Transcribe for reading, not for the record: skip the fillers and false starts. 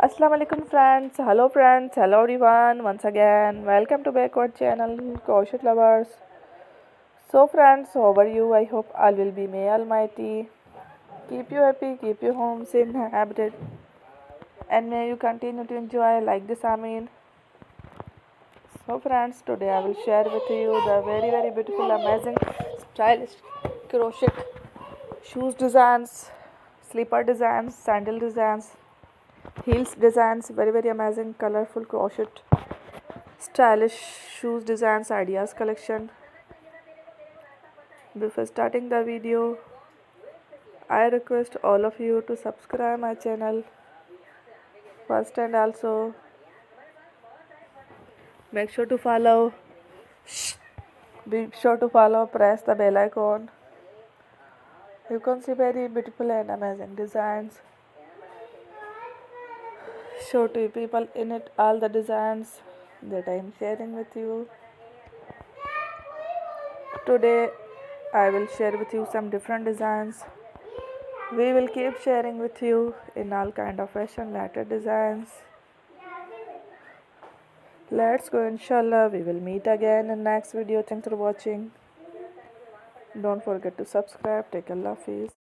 Assalamu alaikum friends, hello everyone, once again welcome to backward channel Crochet lovers. So friends, how are you? I hope all will be may almighty keep you happy, keep you home safe and habited, and may you continue to enjoy like this. So friends, today I will share with you the very beautiful, amazing, stylish crochet shoes designs, slipper designs, sandal designs, heels designs, very amazing, colorful crochet stylish shoes designs ideas collection. Before starting the video, I request all of you to subscribe my channel first, and also make sure to follow be sure to follow, press the bell icon. You can see very beautiful and amazing designs. Show to people in it all the designs that I am sharing with you. Today I will share with you some different designs. We will keep sharing with you in all kind of fashion related designs. Let's go, inshallah. We will meet again in next video. Thanks for watching. Don't forget to subscribe. Take Allah Hafiz.